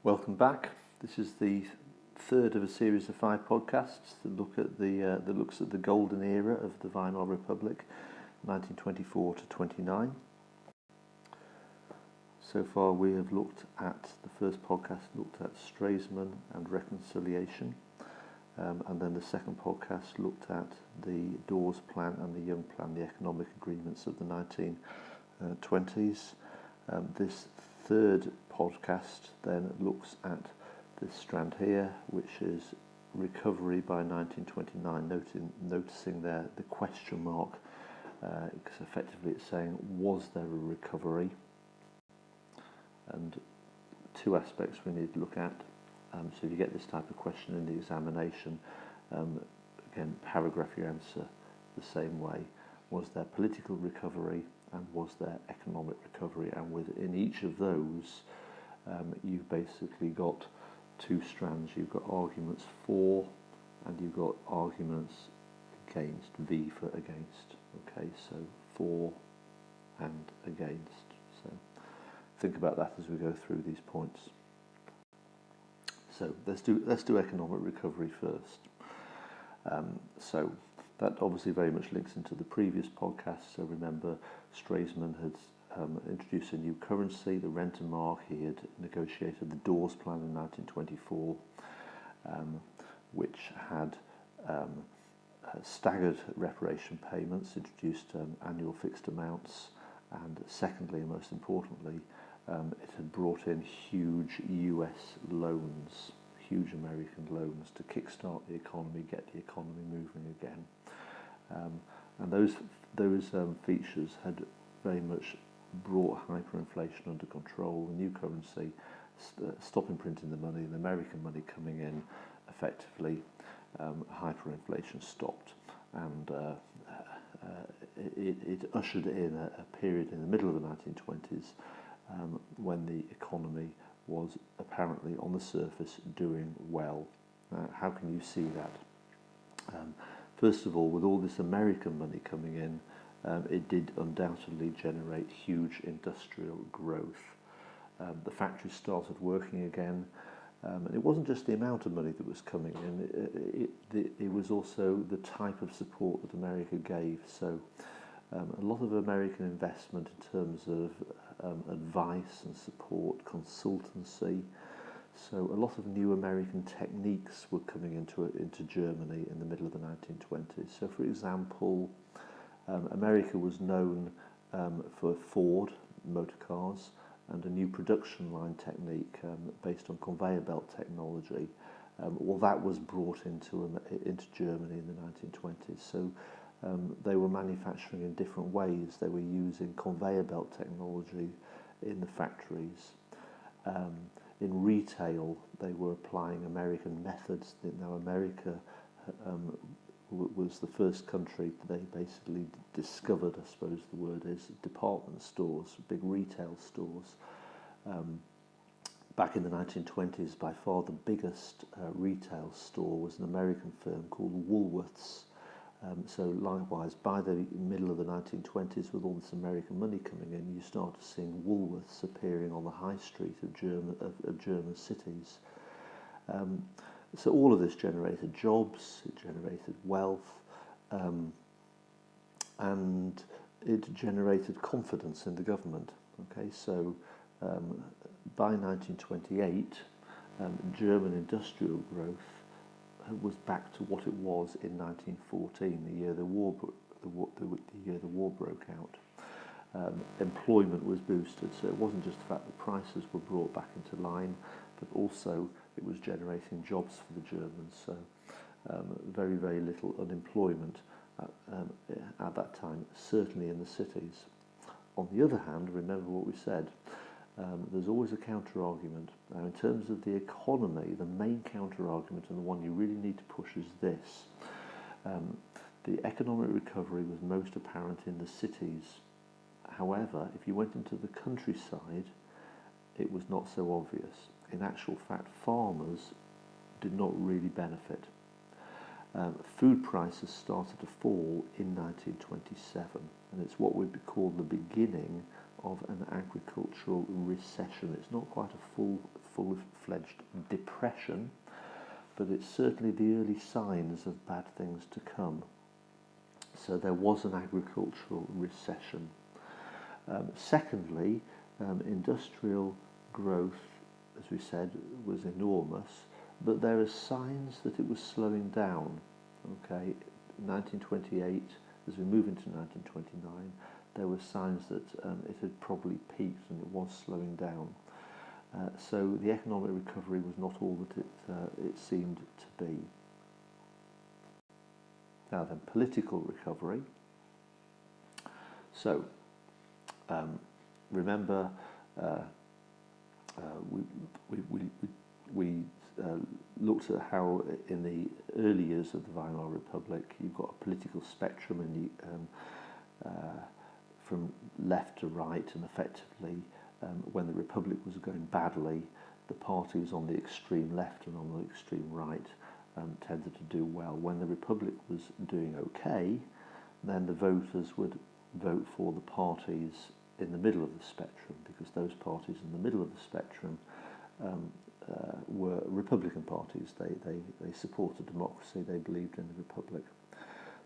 Welcome back. This is the third of a series of 5 podcasts that looks at the golden era of the Weimar Republic, 1924 to 29. So far, we have looked at the first podcast looked at Stresemann and reconciliation, and then the second podcast looked at the Dawes Plan and the Young Plan, the economic agreements of the 1920s. This third podcast then looks at this strand here, which is recovery by 1929, noticing there the question mark, because effectively it's saying, was there a recovery? And two aspects we need to look at. So if you get this type of question in the examination, again, paragraph your answer the same way. Was there political recovery and was there economic recovery? And within each of those, you've basically got two strands. You've got arguments for and you've got arguments against, V for against. Okay, so for and against. So think about that as we go through these points. So let's do economic recovery first. So that obviously very much links into the previous podcast. So remember, Stresemann had introduced a new currency, the Rentenmark. He had negotiated the Dawes Plan in 1924, which had staggered reparation payments, introduced annual fixed amounts, and secondly, and most importantly, it had brought in huge US loans, huge American loans to kickstart the economy, get the economy moving again. And those features had very much brought hyperinflation under control. The new currency, stopping printing the money, the American money coming in, effectively hyperinflation stopped, and it ushered in a period in the middle of the 1920s when the economy was apparently on the surface doing well. How can you see that? First of all, with all this American money coming in, it did undoubtedly generate huge industrial growth. The factories started working again, and it wasn't just the amount of money that was coming in, it was also the type of support that America gave. So a lot of American investment in terms of advice and support, consultancy. So a lot of new American techniques were coming into Germany in the middle of the 1920s. So for example, America was known for Ford motor cars and a new production line technique based on conveyor belt technology. Well, that was brought into Germany in the 1920s. So they were manufacturing in different ways. They were using conveyor belt technology in the factories. In retail, they were applying American methods. Now, America was the first country that they basically discovered, I suppose the word is, department stores, big retail stores. Back in the 1920s, by far the biggest retail store was an American firm called Woolworths. So likewise, by the middle of the 1920s, with all this American money coming in, you started seeing Woolworths appearing on the high street of German cities. So all of this generated jobs, it generated wealth, and it generated confidence in the government. Okay, so by 1928, German industrial growth was back to what it was in 1914, the year the war broke out. Employment was boosted, so it wasn't just the fact that prices were brought back into line, but also it was generating jobs for the Germans. So very, very little unemployment at that time, certainly in the cities. On the other hand, remember what we said, there's always a counter-argument. Now, in terms of the economy, the main counter-argument, and the one you really need to push, is this. The economic recovery was most apparent in the cities. However, if you went into the countryside, it was not so obvious. In actual fact, farmers did not really benefit. Food prices started to fall in 1927, and it's what would be called the beginning of an agricultural recession. It's not quite a full-fledged depression, but it's certainly the early signs of bad things to come. So there was an agricultural recession. Secondly, industrial growth, as we said, was enormous, but there are signs that it was slowing down. Okay, 1928, as we move into 1929, there were signs that it had probably peaked and it was slowing down. So the economic recovery was not all that it seemed to be. Now then, political recovery. So, remember, we looked at how in the early years of the Weimar Republic you've got a political spectrum and from left to right, and effectively when the Republic was going badly, the parties on the extreme left and on the extreme right tended to do well. When the Republic was doing okay, then the voters would vote for the parties in the middle of the spectrum, because those parties in the middle of the spectrum were Republican parties. They supported democracy, they believed in the Republic.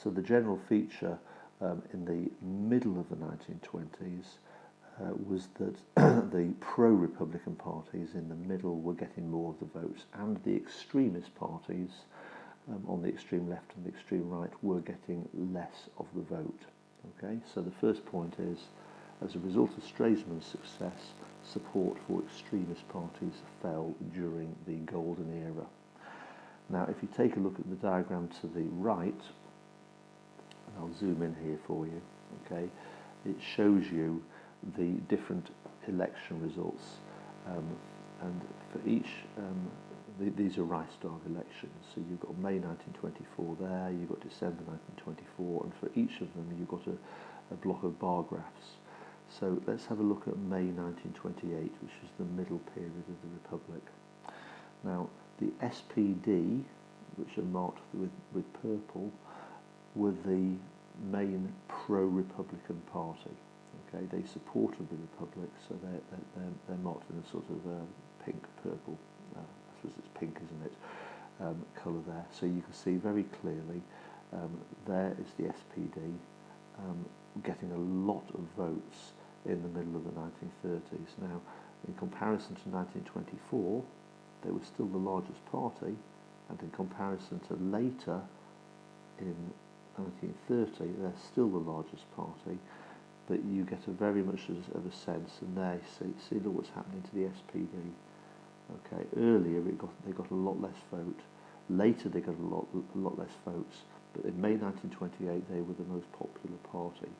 So the general feature in the middle of the 1920s was that the pro-Republican parties in the middle were getting more of the votes, and the extremist parties on the extreme left and the extreme right were getting less of the vote. Okay, so the first point is, as a result of Stresemann's success, support for extremist parties fell during the Golden Era. Now, if you take a look at the diagram to the right, and I'll zoom in here for you, okay, it shows you the different election results, and for each, these are Reichstag elections, so you've got May 1924 there, you've got December 1924, and for each of them you've got a block of bar graphs. So let's have a look at May 1928, which is the middle period of the Republic. Now, the SPD, which are marked with purple, were the main pro-Republican party. Okay, they supported the Republic, so they're marked in a sort of pink-purple, I suppose it's pink, isn't it, colour there. So you can see very clearly there is the SPD getting a lot of votes in the middle of the 1930s. Now, in comparison to 1924, they were still the largest party, and in comparison to later, in 1930, they're still the largest party, but you get a very much of a sense, and there see look what's happening to the SPD. Okay, earlier they got a lot less vote, later they got a lot less votes, but in May 1928 they were the most popular party.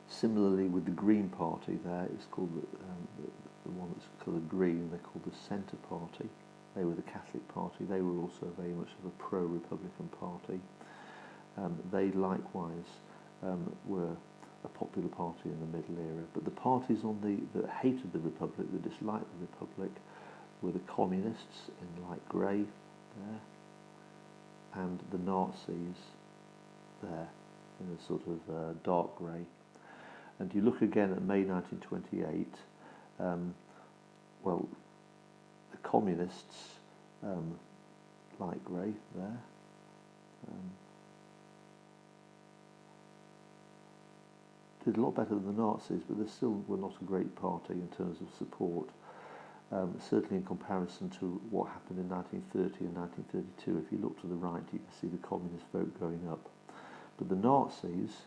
Similarly with the Green Party, there it's called the one that's coloured green, they're called the Centre Party. They were the Catholic Party. They were also very much of a pro-Republican party. They likewise were a popular party in the Middle Era. But the parties that hated the Republic, that disliked the Republic, were the Communists in light grey there, and the Nazis there in a sort of dark grey. And you look again at May 1928, well, the Communists, light grey there, did a lot better than the Nazis, but they still were not a great party in terms of support, certainly in comparison to what happened in 1930 and 1932. If you look to the right, you can see the Communist vote going up. But the Nazis,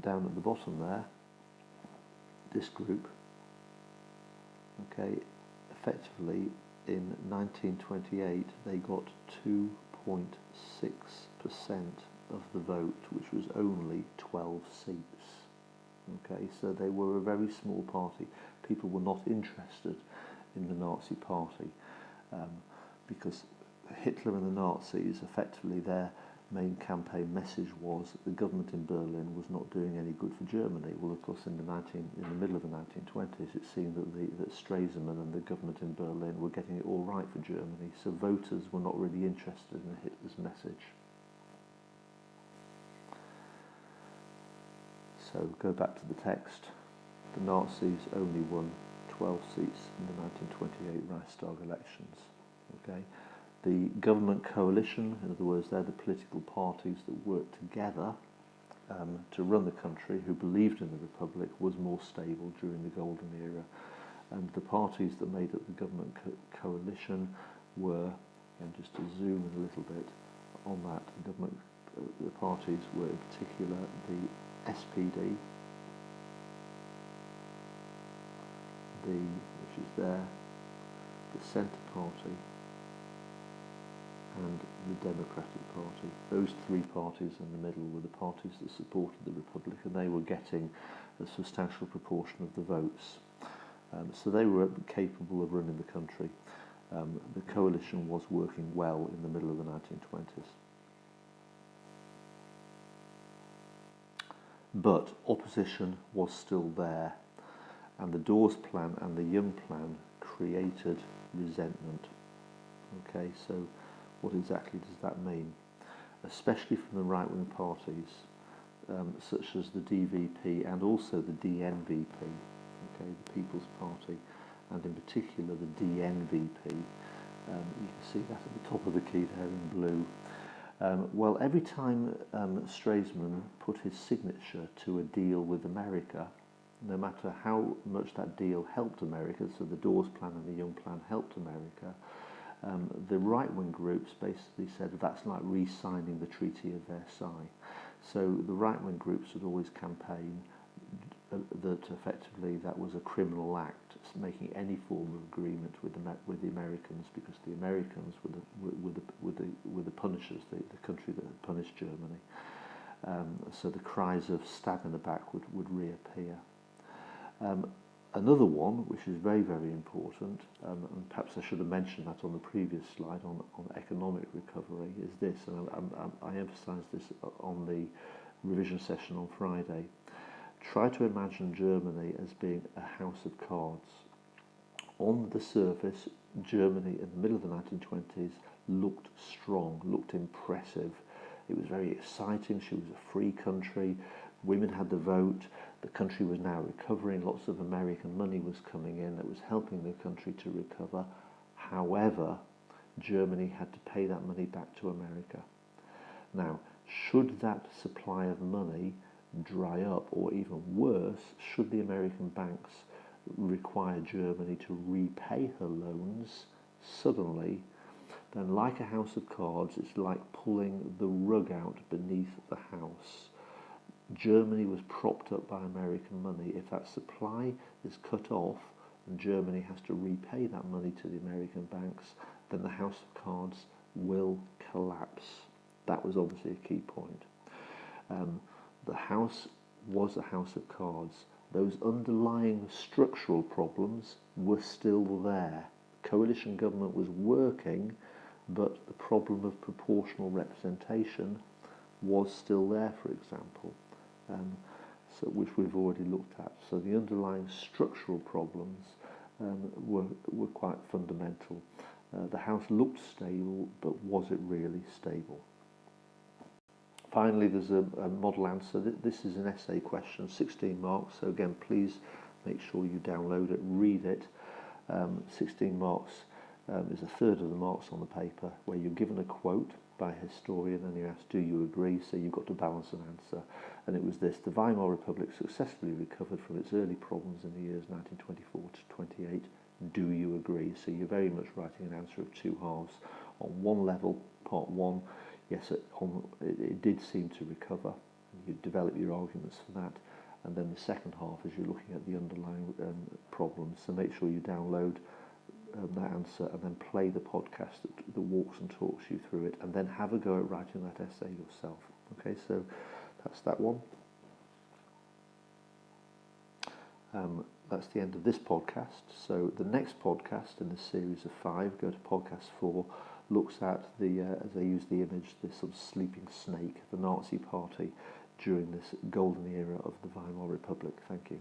down at the bottom there, this group, okay, effectively in 1928 they got 2.6% of the vote, which was only 12 seats. Okay, so they were a very small party. People were not interested in the Nazi party because Hitler and the Nazis, effectively their main campaign message was that the government in Berlin was not doing any good for Germany. Well, of course, in the middle of the 1920s, it seemed that Stresemann and the government in Berlin were getting it all right for Germany, so voters were not really interested in Hitler's message. So go back to the text. The Nazis only won 12 seats in the 1928 Reichstag elections. Okay, the government coalition, in other words, they're the political parties that worked together to run the country, who believed in the Republic, was more stable during the Golden Era. And the parties that made up the government coalition were, and just to zoom in a little bit on that, the parties were in particular the SPD, which is there, the Centre Party, and the Democratic Party. Those three parties in the middle were the parties that supported the Republic, and they were getting a substantial proportion of the votes. So they were capable of running the country. The coalition was working well in the middle of the 1920s. But opposition was still there, and the Dawes Plan and the Young Plan created resentment. Okay, so what exactly does that mean? Especially from the right-wing parties, such as the DVP and also the DNVP, okay, the People's Party, and in particular the DNVP. You can see that at the top of the key there in blue. Well, every time Stresemann put his signature to a deal with America, no matter how much that deal helped America, so the Dawes Plan and the Young Plan helped America, the right-wing groups basically said that's like re-signing the Treaty of Versailles. So the right-wing groups would always campaign that effectively that was a criminal act, making any form of agreement with the Americans, because the Americans were the punishers, the country that punished Germany. So the cries of stab in the back would reappear. Another one, which is very, very important, and perhaps I should have mentioned that on the previous slide on economic recovery, is this, and I emphasised this on the revision session on Friday. Try to imagine Germany as being a house of cards. On the surface, Germany in the middle of the 1920s looked strong, looked impressive. It was very exciting. She was a free country. Women had the vote. The country was now recovering. Lots of American money was coming in that was helping the country to recover. However, Germany had to pay that money back to America. Now, should that supply of money dry up, or even worse, should the American banks require Germany to repay her loans suddenly, then like a house of cards, it's like pulling the rug out beneath the house. Germany was propped up by American money. If that supply is cut off and Germany has to repay that money to the American banks, then the house of cards will collapse. That was obviously a key point. The house was a house of cards. Those underlying structural problems were still there. Coalition government was working, but the problem of proportional representation was still there, for example, which we've already looked at. So the underlying structural problems were quite fundamental. The house looked stable, but was it really stable? Finally, there's a model answer. This is an essay question, 16 marks. So again, please make sure you download it, read it. 16 marks is a third of the marks on the paper, where you're given a quote by a historian and you're asked, do you agree? So you've got to balance an answer. And it was this: the Weimar Republic successfully recovered from its early problems in the years 1924 to 28. Do you agree? So you're very much writing an answer of two halves. On one level, part one, yes, it did seem to recover. You develop your arguments for that. And then the second half is you're looking at the underlying problems. So make sure you download that answer and then play the podcast that walks and talks you through it, and then have a go at writing that essay yourself. Okay, so that's that one. That's the end of this podcast. So the next podcast in this series of 5, go to podcast 4, looks at as I use the image, this sort of sleeping snake, the Nazi Party during this golden era of the Weimar Republic. Thank you.